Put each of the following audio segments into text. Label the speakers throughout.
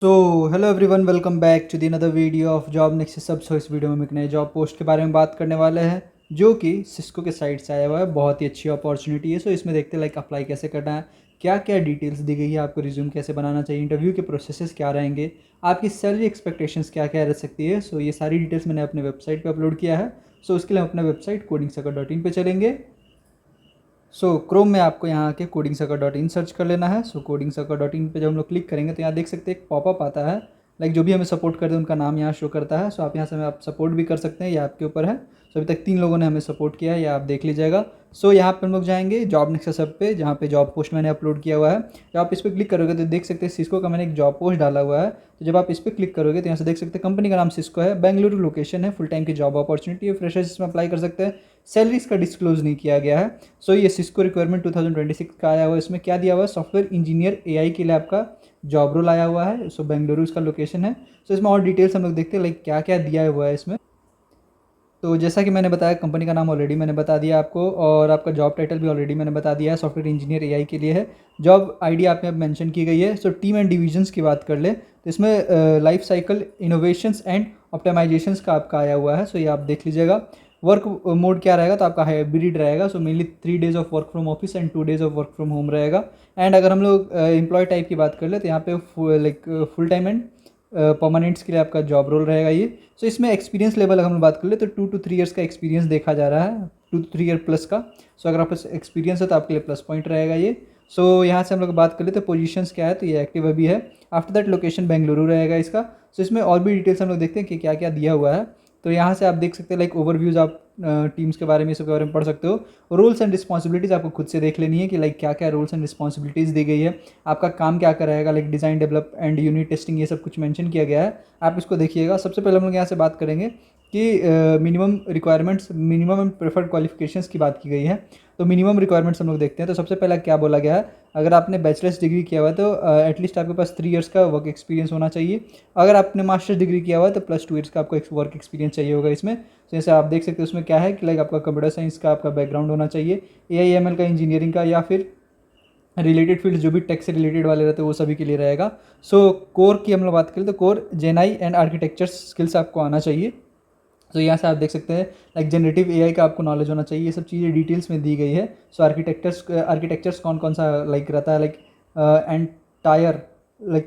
Speaker 1: तो hello everyone, welcome back to the another video of job next सब। So इस video में हम एक नए जॉब पोस्ट के बारे में बात करने वाले हैं जो कि सिस्को के साइट से आया हुआ है। बहुत ही अच्छी अपॉर्चुनिटी है। सो इसमें देखते हैं लाइक अप्लाई कैसे करना है, क्या क्या डिटेल्स दी गई है, आपको रिज्यूम कैसे बनाना चाहिए, इंटरव्यू के प्रोसेसेस क्या रहेंगे, आपकी सैलरी एक्सपेक्टेशंस क्या क्या रह सकती है। सो ये सारी डिटेल्स मैंने अपने वेबसाइट पर अपलोड किया है। सो उसके लिए हम अपना वेबसाइट codingsaka.in पे चलेंगे। क्रोम में आपको यहाँ के codingsaka.in सर्च कर लेना है। codingsaka.in पे जब हम लोग क्लिक करेंगे तो यहाँ देख सकते हैं एक पॉपअप आता है। लाइक जो भी हमें सपोर्ट करते हैं उनका नाम यहाँ शो करता है। आप यहाँ से हमें आप सपोर्ट भी कर सकते हैं, ये आपके ऊपर है। अभी तक 3 लोगों ने हमें सपोर्ट किया है, या आप देख लीजिएगा। यहाँ पे हम लोग जाएंगे जॉब नेक्स्ट सब पे, जहाँ पे जॉब पोस्ट मैंने अपलोड किया हुआ है। जब आप इस पर क्लिक करोगे तो देख सकते हैं सिस्को का मैंने एक जॉब पोस्ट डाला हुआ है। तो जब आप इस पर क्लिक करोगे तो यहाँ से देख सकते हैं कंपनी का नाम सिस्को है, बेंगलुरु लोकेशन है, फुल टाइम की जॉब अपॉर्चुनिटी है, फ्रेशर्स इसमें अप्लाई कर सकते हैं। सैलरी इसका डिस्क्लोज नहीं किया गया है। ये सिस्को रिक्वायरमेंट 2026 का आया हुआ है। इसमें क्या दिया हुआ है, सॉफ्टवेयर इंजीनियर एआई के लिए आपका जॉब रोल आया हुआ है। बेंगलुरु इसका लोकेशन है। इसमें और डिटेल्स हम लोग देखते हैं लाइक क्या क्या दिया हुआ है इसमें। तो जैसा कि मैंने बताया, कंपनी का नाम ऑलरेडी मैंने बता दिया आपको, और आपका जॉब टाइटल भी ऑलरेडी मैंने बता दिया है, सॉफ्टवेयर इंजीनियर एआई के लिए है। जॉब आईडी आपने अब मेंशन की गई है। टीम एंड डिविजन्स की बात कर ले तो इसमें life cycle innovations and optimisations का आपका आया हुआ है। ये आप देख लीजिएगा। वर्क मोड क्या रहेगा, तो आपका हाइब्रिड रहेगा। Mainly 3 days of work from office and 2 days of work from home रहेगा। एंड अगर हम लोग एम्प्लॉय टाइप की बात कर ले तो यहाँ पे लाइक फुल टाइम एंड परमानेंट्स के लिए आपका जॉब रोल रहेगा ये। इसमें एक्सपीरियंस लेवल अगर हम बात कर ले तो 2 to 3 ईयर्स का एक्सपीरियंस देखा जा रहा है, 2 to 3 ईयर प्लस का। अगर आपके पास एक्सपीरियंस है तो आपके लिए प्लस पॉइंट रहेगा ये। यहाँ से हम लोग बात कर ले तो पोजीशंस क्या है, तो ये एक्टिव अभी है। आफ्टर दैट लोकेशन बेंगलुरु रहेगा इसका। इसमें और भी डिटेल्स हम लोग देखते हैं कि क्या क्या दिया हुआ है। यहाँ से आप देख सकते हैं लाइक ओवरव्यूज़, आप टीम्स के बारे में, इसके बारे में पढ़ सकते हो। रोल्स एंड रिस्पॉन्सिबिलिटीज़ आपको खुद से देख लेनी है कि लाइक क्या क्या रोल्स एंड रिस्पॉन्सिबिलिटीज़ दी गई है, आपका काम क्या क्या रहेगा। Like design, develop and unit testing, ये सब कुछ मेंशन किया गया है। आप इसको देखिएगा। सबसे पहले हम लोग यहाँ से बात करेंगे कि minimum requirements, minimum and preferred qualifications की बात की गई है। मिनिमम रिक्वायरमेंट्स हम लोग देखते हैं। सबसे पहला क्या बोला गया है, अगर आपने बैचलर्स डिग्री किया हुआ है तो एटलीस्ट आपके पास 3 ईयर्स का वर्क एक्सपीरियंस होना चाहिए। अगर आपने मास्टर्स डिग्री किया हुआ है तो +2 ईयर्स का आपको वर्क एक्सपीरियंस चाहिए होगा इसमें। जैसे आप देख सकते हैं उसमें क्या है कि लाइक आपका कंप्यूटर साइंस का आपका बैकग्राउंड होना चाहिए, AI/ML का, इंजीनियरिंग का, या फिर रिलेटेड फील्ड जो भी टेक से रिलेटेड वाले रहते हैं वो सभी के लिए रहेगा। कोर की हम लोग बात करें तो कोर, जेनाई एंड आर्किटेक्चर स्किल्स आपको आना चाहिए। यहाँ से आप देख सकते हैं लाइक जनरेटिव एआई का आपको नॉलेज होना चाहिए। ये सब चीज़ें डिटेल्स में दी गई है। आर्किटेक्चर्स कौन कौन सा लाइक रहता है, लाइक एंटायर,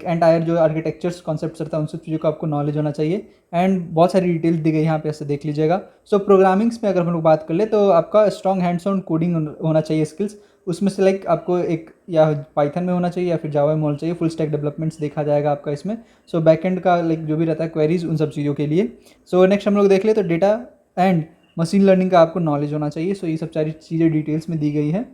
Speaker 1: एंटायर जो आर्किटेक्चर्स कॉन्सेप्ट्स रहता है उन सब चीज़ों का आपको नॉलेज होना चाहिए। एंड बहुत सारी डिटेल्स दी गई है यहाँ पे, ऐसे देख लीजिएगा। प्रोग्रामिंग्स में अगर हम लोग बात कर ले तो आपका स्ट्रॉन्ग हैंड्स ऑन कोडिंग होना चाहिए स्किल्स। उसमें से लाइक आपको एक या पाइथन में होना चाहिए या फिर जावा में होना चाहिए। फुल स्टैक डेवलपमेंट्स देखा जाएगा आपका इसमें। बैकएंड का लाइक जो भी रहता है क्वेरीज, उन सब चीज़ों के लिए। नेक्स्ट हम लोग देख ले तो डेटा एंड मशीन लर्निंग का आपको नॉलेज होना चाहिए। ये सब सारी चीज़ें डिटेल्स में दी गई है।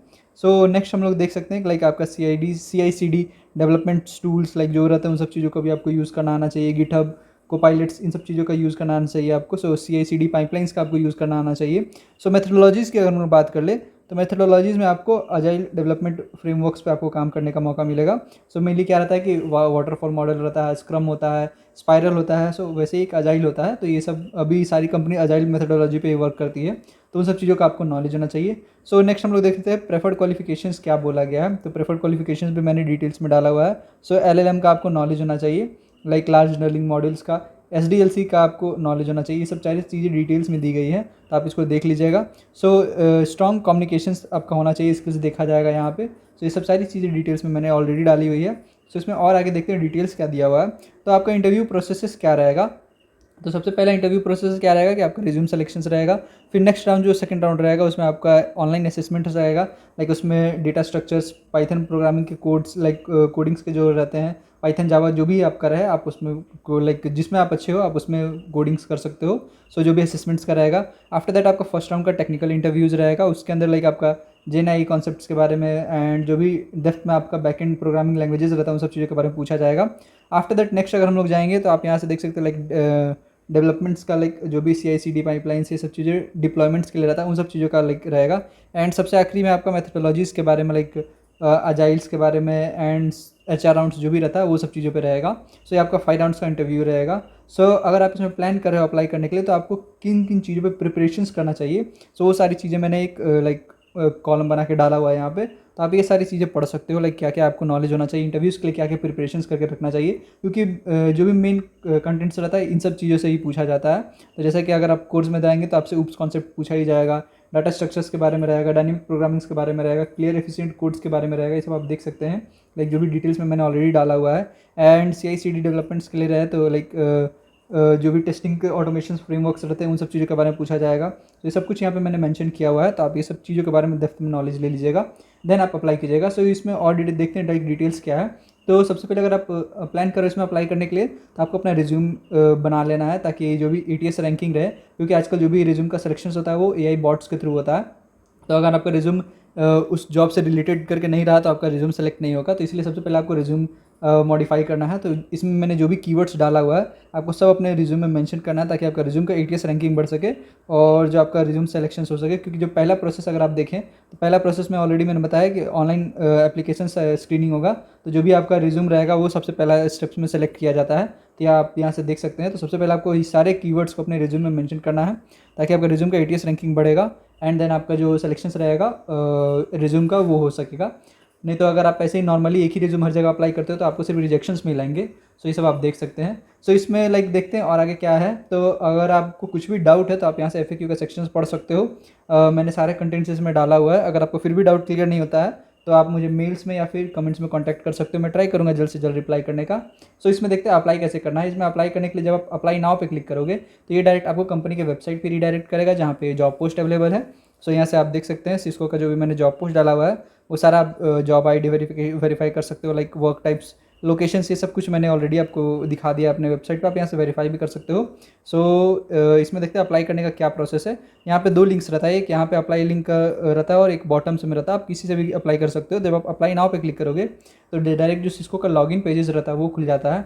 Speaker 1: नेक्स्ट हम लोग देख सकते हैं कि लाइक आपका CI/CD डेवलपमेंट टूल्स लाइक जो रहते हैं उन सब चीज़ों का भी आपको यूज़ करना आना चाहिए। गिटहब, कोपायलट्स, इन सब चीज़ों का यूज़ करना आना चाहिए आपको। CI/CD पाइपलाइंस का आपको यूज़ करना आना चाहिए। मेथडोलॉजीज़ की अगर हम लोग बात कर ले तो मेथडोलॉजीज़ में आपको अजाइल डेवलपमेंट फ्रेमवर्क्स पे आपको काम करने का मौका मिलेगा। मेनली क्या रहता है कि वाटरफॉल मॉडल रहता है, स्क्रम होता है, स्पाइरल होता है। वैसे ही एक अजाइल होता है। ये सब अभी सारी कंपनी अजाइल मेथडोलॉजी पे वर्क करती है। उन सब चीज़ों का आपको नॉलेज होना चाहिए। नेक्स्ट हम लोग देखते हैं प्रेफर्ड क्वालिफिकेशंस क्या बोला गया है। प्रेफर्ड क्वालिफिकेशंस भी मैंने डिटेल्स में डाला हुआ है। LLM का आपको नॉलेज होना चाहिए, लाइक लार्ज लर्निंग मॉडल्स का। SDLC का आपको नॉलेज होना चाहिए। ये सब सारी चीज़ें डिटेल्स में दी गई है, तो आप इसको देख लीजिएगा। स्ट्रॉन्ग कम्युनिकेशंस आपका होना चाहिए, स्किल्स देखा जाएगा यहाँ पे। ये सब सारी चीज़ें डिटेल्स में मैंने ऑलरेडी डाली हुई है। इसमें और आगे देखते हैं डिटेल्स क्या दिया हुआ है। आपका इंटरव्यू प्रोसेस क्या रहेगा। सबसे पहला इंटरव्यू प्रोसेस क्या रहेगा कि आपका रिज्यूम सिलेक्शंस रहेगा। फिर नेक्स्ट राउंड जो सेकंड राउंड रहेगा उसमें आपका ऑनलाइन असेसमेंट रहेगा। लाइक उसमें डेटा स्ट्रक्चर्स, पाइथन प्रोग्रामिंग के कोड्स, लाइक कोडिंग्स के जो रहते हैं, पाइथन, जावा, जो भी आपका रहे आप उसमें लाइक जिसमें आप अच्छे हो आप उसमें कोडिंग्स कर सकते हो। जो भी असेसमेंट्स का रहेगा। आफ्टर दैट आपका फर्स्ट राउंड का टेक्निकल इंटरव्यूज़ रहेगा। उसके अंदर लाइक आपका जेएनआई कॉन्सेप्ट्स के बारे में एंड जो भी डेप्थ में आपका बैकएंड प्रोग्रामिंग लैंग्वेजेस रहता है उन सब चीज़ों के बारे में पूछा जाएगा। आफ्टर दैट नेक्स्ट अगर हम लोग जाएंगे तो आप यहाँ से देख सकते हैं लाइक डेवलपमेंट्स का, लाइक जो भी CI/CD पाइपलाइंस, ये सब चीज़ें डिप्लॉयमेंट्स के लिए रहता है उन सब चीज़ों का लाइक रहेगा। एंड सबसे आखिरी में आपका मेथडोलॉजीज़ के बारे में, लाइक अजाइल्स के बारे में एंड HR राउंड्स जो भी रहता है वो सब चीज़ों पे रहेगा। ये आपका 5 राउंड्स का इंटरव्यू रहेगा। अगर आप इसमें प्लान कर रहे हो अप्लाई करने के लिए तो आपको किन किन चीज़ों पे प्रिपरेशंस करना चाहिए, वो सारी चीज़ें मैंने एक लाइक कॉलम बना के डाला हुआ है यहाँ पे। तो आप ये सारी चीज़ें पढ़ सकते हो, लाइक क्या क्या आपको नॉलेज होना चाहिए, इंटरव्यूज़ के लिए क्या क्या प्रिपरेशंस करके रखना चाहिए, क्योंकि जो भी मेन कंटेंट्स रहता है इन सब चीज़ों से ही पूछा जाता है। तो जैसा कि अगर आप कोर्स में जाएंगे तो आपसे उप्स कॉन्सेप्ट पूछा ही जाएगा, डाटा स्ट्रक्चर्स के बारे में रहेगा, डायनेमिक प्रोग्रामिंग्स के बारे में रहेगा, क्लियर एफिशिएंट कोड्स के बारे में रहेगा, ये सब आप देख सकते हैं, लाइक जो भी डिटेल्स में मैंने ऑलरेडी डाला हुआ है। एंड CI/CD डेवलपमेंट्स के लिए रहे तो लाइक जो भी टेस्टिंग के ऑटोमेशन फ्रेमवर्क्स रहते हैं उन सब चीज़ों के बारे में पूछा जाएगा। तो ये सब कुछ यहाँ पे मैंने मेंशन किया हुआ है, तो आप ये सब चीज़ों के बारे में डेप्थ में नॉलेज ले लीजिएगा, देन आप अप्लाई कीजिएगा। सो इसमें और देखते हैं डिटेल्स क्या है। तो सबसे पहले अगर आप प्लान करो इसमें अप्लाई करने के लिए, तो आपको अपना रिज्यूम बना लेना है, ताकि जो भी ATS रैंकिंग रहे, क्योंकि आजकल जो भी रिज्यूम का सिलेक्शन होता है वो AI बॉट्स के थ्रू होता है। तो अगर आपका रिज्यूम उस जॉब से रिलेटेड करके नहीं रहा तो आपका रिज्यूम सेलेक्ट नहीं होगा। तो इसलिए सबसे पहले आपको रिज्यूम मॉडिफाई करना है। तो इसमें मैंने जो भी कीवर्ड्स डाला हुआ है आपको सब अपने रिज्यूम में मेंशन करना है, ताकि आपका रिज्यूम का ATS रैंकिंग बढ़ सके और जो आपका रिज्यूम सेलेक्शन हो सके। क्योंकि जो पहला प्रोसेस अगर आप देखें तो पहला प्रोसेस में ऑलरेडी मैंने बताया कि ऑनलाइन एप्लीकेशन स्क्रीनिंग होगा। तो जो भी आपका रिज्यूम रहेगा वो सबसे पहला स्टेप्स में सेलेक्ट किया जाता है। तो आप यहाँ से देख सकते हैं। तो सबसे पहले आपको ये सारे कीवर्ड्स को अपने रिज्यूम में मेंशन करना है, ताकि आपका रिज्यूम का ATS रैंकिंग बढ़ेगा एंड देन आपका जो सिलेक्शंस रहेगा रिज्यूम का वो हो सकेगा। नहीं तो अगर आप ऐसे ही नॉर्मली एक ही रिज्यूम हर जगह अप्लाई करते हो तो आपको सिर्फ रिजेक्शंस मिलेंगे। सो ये सब आप देख सकते हैं। सो इसमें लाइक देखते हैं और आगे क्या है। तो अगर आपको कुछ भी डाउट है तो आप यहाँ से FAQ का सेक्शंस पढ़ सकते हो। मैंने सारे कंटेंट्स इसमें डाला हुआ है। अगर आपको फिर भी डाउट क्लियर नहीं होता है तो आप मुझे मेल्स में या फिर कमेंट्स में कॉन्टैक्ट कर सकते हो। मैं ट्राई करूँगा जल्द से जल्द रिप्लाई करने का। सो इसमें देखते हैं अप्लाई कैसे करना है। इसमें अप्लाई करने के लिए जब आप अप्लाई नाउ पे क्लिक करोगे तो ये डायरेक्ट आपको कंपनी के वेबसाइट पर रीडायरेक्ट करेगा, जहाँ पे जॉब पोस्ट अवेलेबल है। सो यहाँ से आप देख सकते हैं सिस्को का जो भी मैंने जॉब पोस्ट डाला हुआ है वो सारा आप जॉब ID वेरीफाई कर सकते हो, लाइक वर्क टाइप्स, लोकेशंस, ये सब कुछ मैंने ऑलरेडी आपको दिखा दिया अपने वेबसाइट पे। आप यहाँ से वेरीफाई भी कर सकते हो। सो इसमें देखते हैं अप्लाई करने का क्या प्रोसेस है। यहाँ पे 2 लिंक्स रहता है, एक यहाँ पे अप्लाई लिंक रहता है और एक बॉटम से में रहता है। आप किसी से भी अप्लाई कर सकते हो। जब आप अप्लाई नाउ पे क्लिक करोगे तो डायरेक्ट जो सिस्को का लॉगिन पेजेस रहता है वो खुल जाता है।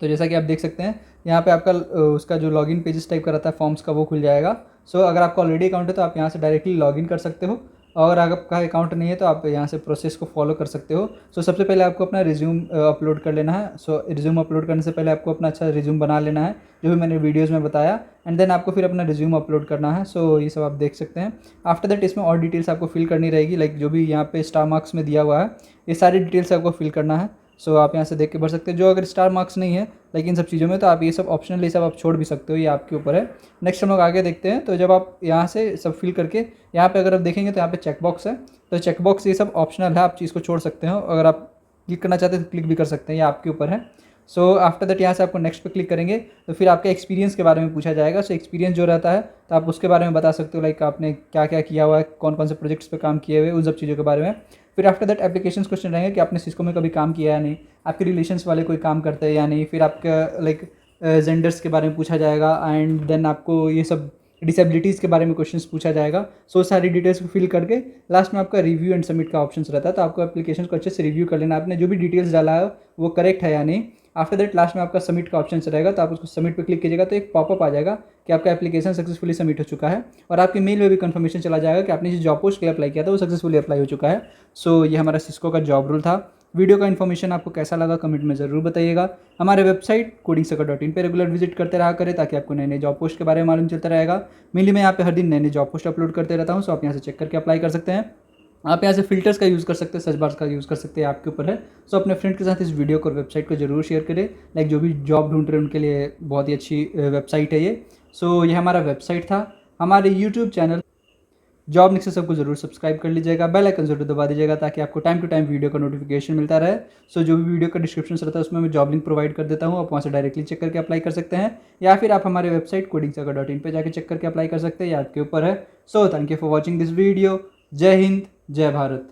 Speaker 1: तो जैसा कि आप देख सकते हैं यहाँ पे आपका उसका जो लॉगिन पेजेस टाइप का रहता है फॉर्म्स का वो खुल जाएगा। सो अगर आपका ऑलरेडी अकाउंट है तो आप यहाँ से डायरेक्टली लॉगिन कर सकते हो, और अगर आपका अकाउंट नहीं है तो आप यहाँ से प्रोसेस को फॉलो कर सकते हो। सो सबसे पहले आपको अपना रिज्यूम अपलोड कर लेना है। सो रिज्यूम अपलोड करने से पहले आपको अपना अच्छा रिज्यूम बना लेना है, जो भी मैंने वीडियोज़ में बताया, एंड देन आपको फिर अपना रिज्यूम अपलोड करना है। सो ये सब आप देख सकते हैं। आफ्टर दैट इसमें और डिटेल्स आपको फिल करनी रहेगी, लाइक जो भी यहाँ पे स्टार मार्क्स में दिया हुआ है ये सारी डिटेल्स आपको फिल करना है। सो आप यहाँ से देख के भर सकते हो। जो अगर स्टार मार्क्स नहीं है लेकिन इन सब चीज़ों में तो आप ये सब ऑप्शनल, ये सब आप छोड़ भी सकते हो, ये आपके ऊपर है। नेक्स्ट हम लोग आगे देखते हैं। तो जब आप यहाँ से सब फिल करके यहाँ पे अगर आप देखेंगे तो यहाँ पे चेकबॉक्स है। तो चेकबॉक्स ये सब ऑप्शनल है, आप चीज़ को छोड़ सकते हो। अगर आप क्लिक करना चाहते हैं तो क्लिक भी कर सकते हैं, ये आपके ऊपर है। सो आफ्टर दैट यहाँ से आपको नेक्स्ट पे क्लिक करेंगे तो फिर आपके एक्सपीरियंस के बारे में पूछा जाएगा। सो एक्सपीरियंस जो रहता है तो आप उसके बारे में बता सकते हो, लाइक आपने क्या क्या किया हुआ है, कौन कौन से प्रोजेक्ट्स पे काम किए हुए, उन सब चीज़ों के बारे में। फिर आफ्टर दैट एप्लीकेशन क्वेश्चन रहेंगे कि आपने सिस्को में कभी काम किया या नहीं, आपके रिलेशंस वाले कोई काम करते हैं या नहीं। फिर आपका लाइक जेंडर्स के बारे में पूछा जाएगा, एंड देन आपको ये सब डिसेबिलिटीज़ के बारे में क्वेश्चंस पूछा जाएगा। सो सारी डिटेल्स को फिल करके लास्ट में आपका रिव्यू एंड सबमिट का ऑप्शन रहता है। तो आपको एप्लीकेशन को अच्छे से रिव्यू कर लेना, आपने जो भी डिटेल्स डाला है वो करेक्ट है या नहीं। आफ्टर दैट लास्ट में आपका सबमिट का ऑप्शन रहेगा, तो आप उसको सबमिट पे क्लिक कीजिएगा तो एक पॉपअप आ जाएगा कि आपका एप्लीकेशन सक्सेसफुली सबमिट हो चुका है, और आपके मेल में भी कंफर्मेशन चला जाएगा कि आपने जो जॉब पोस्ट के लिए अप्लाई किया था वो सक्सेसफुली अप्लाई हो चुका है। सो ये हमारा सिस्को का जॉब रोल था। वीडियो का इन्फॉर्मेशन आपको कैसा लगा कमेंट में ज़रूर बताइएगा। हमारे वेबसाइट codingsucker.in पे रेगुलर विजिट करते रहा करें, ताकि आपको नए नए जॉब पोस्ट के बारे में मालूम चलता रहेगा। मेनली मैं यहाँ पे हर दिन नए नए जॉब पोस्ट अपलोड करते रहता हूँ। सो आप यहाँ से चेक करके अप्लाई कर सकते हैं। आप यहाँ से फिल्टर्स का यूज़ कर सकते हैं, सर्च बार्स का यूज़ कर सकते हैं, आपके ऊपर है। सो अपने फ्रेंड के साथ इस वीडियो को, वेबसाइट को जरूर शेयर करें। लाइक जो भी जॉब ढूंढ रहे हैं उनके लिए बहुत ही अच्छी वेबसाइट है ये। सो ये हमारा वेबसाइट था। हमारे यूट्यूब चैनल जॉब नेक्सस सबको जरूर सब्सक्राइब कर लीजिएगा, बेल आइकन जरूर दबा दीजिएगा, ताकि आपको टाइम टू टाइम वीडियो का नोटिफिकेशन मिलता रहे। सो जो भी वीडियो का डिस्क्रिप्शन रहता है उसमें मैं जॉब लिंक प्रोवाइड कर देता हूँ, आप वहाँ से डायरेक्टली चेक करके अप्लाई कर सकते हैं, या फिर आप हमारे वेबसाइट codingsucker.in पे जाकर चेक करके अप्लाई कर सकते हैं, ये आपके ऊपर है। So thank you for watching this video. जय हिंद, जय भारत।